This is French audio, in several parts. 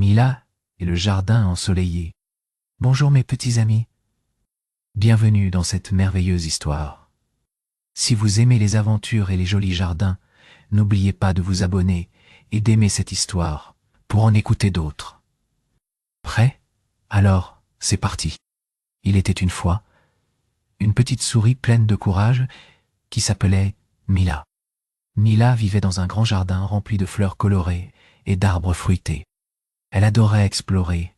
Mila et le jardin ensoleillé. Bonjour mes petits amis. Bienvenue dans cette merveilleuse histoire. Si vous aimez les aventures et les jolis jardins, n'oubliez pas de vous abonner et d'aimer cette histoire pour en écouter d'autres. Prêt? Alors, c'est parti. Il était une fois une petite souris pleine de courage qui s'appelait Mila. Mila vivait dans un grand jardin rempli de fleurs colorées et d'arbres fruités. Elle adorait explorer,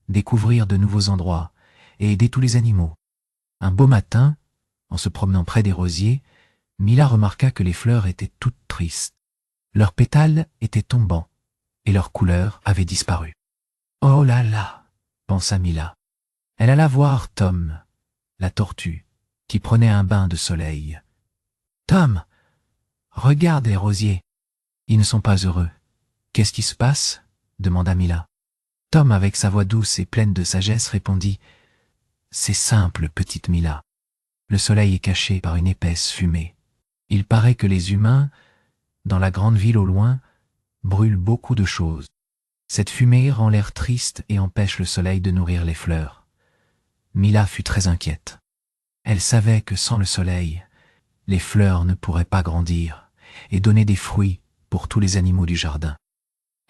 découvrir de nouveaux endroits et aider tous les animaux. Un beau matin, en se promenant près des rosiers, Mila remarqua que les fleurs étaient toutes tristes. Leurs pétales étaient tombants et leurs couleurs avaient disparu. « Oh là là !» pensa Mila. Elle alla voir Tom, la tortue, qui prenait un bain de soleil. « Tom, regarde les rosiers. Ils ne sont pas heureux. Qu'est-ce qui se passe ?» demanda Mila. Tom, avec sa voix douce et pleine de sagesse, répondit « C'est simple, petite Mila. Le soleil est caché par une épaisse fumée. Il paraît que les humains, dans la grande ville au loin, brûlent beaucoup de choses. Cette fumée rend l'air triste et empêche le soleil de nourrir les fleurs. » Mila fut très inquiète. Elle savait que sans le soleil, les fleurs ne pourraient pas grandir et donner des fruits pour tous les animaux du jardin.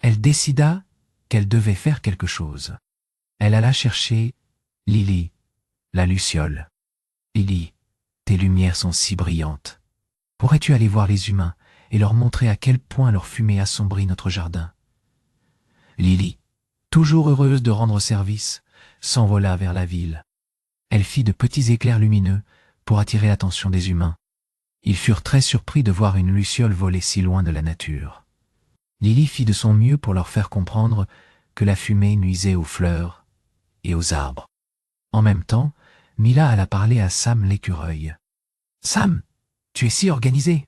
Elle décida qu'elle devait faire quelque chose. Elle alla chercher Lily, la luciole. « Lily, tes lumières sont si brillantes. Pourrais-tu aller voir les humains et leur montrer à quel point leur fumée assombrit notre jardin ?» Lily, toujours heureuse de rendre service, s'envola vers la ville. Elle fit de petits éclairs lumineux pour attirer l'attention des humains. Ils furent très surpris de voir une luciole voler si loin de la nature. Lily fit de son mieux pour leur faire comprendre que la fumée nuisait aux fleurs et aux arbres. En même temps, Mila alla parler à Sam l'écureuil. « Sam, tu es si organisé.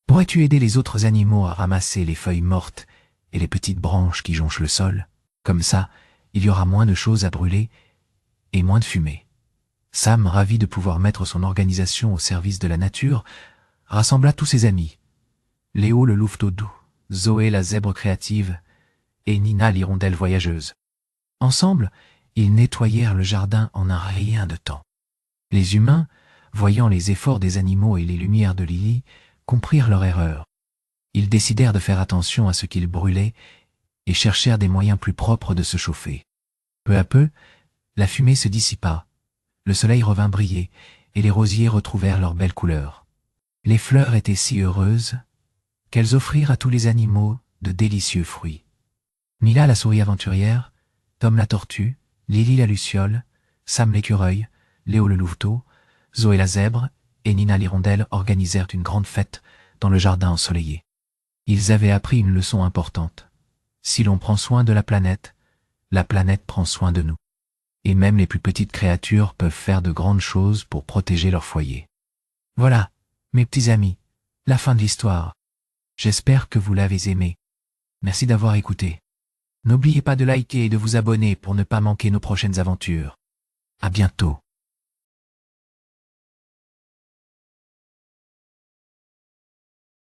Pourrais-tu aider les autres animaux à ramasser les feuilles mortes et les petites branches qui jonchent le sol? Comme ça, il y aura moins de choses à brûler et moins de fumée. » Sam, ravi de pouvoir mettre son organisation au service de la nature, rassembla tous ses amis. Léo le louveteau doux, Zoé la zèbre créative et Nina l'hirondelle voyageuse. Ensemble, ils nettoyèrent le jardin en un rien de temps. Les humains, voyant les efforts des animaux et les lumières de Lily, comprirent leur erreur. Ils décidèrent de faire attention à ce qu'ils brûlaient et cherchèrent des moyens plus propres de se chauffer. Peu à peu, la fumée se dissipa, le soleil revint briller et les rosiers retrouvèrent leur belle couleur. Les fleurs étaient si heureuses qu'elles offrirent à tous les animaux de délicieux fruits. Mila la souris aventurière, Tom la tortue, Lily la luciole, Sam l'écureuil, Léo le louveteau, Zoé la zèbre et Nina l'hirondelle organisèrent une grande fête dans le jardin ensoleillé. Ils avaient appris une leçon importante. Si l'on prend soin de la planète prend soin de nous. Et même les plus petites créatures peuvent faire de grandes choses pour protéger leur foyer. Voilà, mes petits amis, la fin de l'histoire. J'espère que vous l'avez aimé. Merci d'avoir écouté. N'oubliez pas de liker et de vous abonner pour ne pas manquer nos prochaines aventures. À bientôt.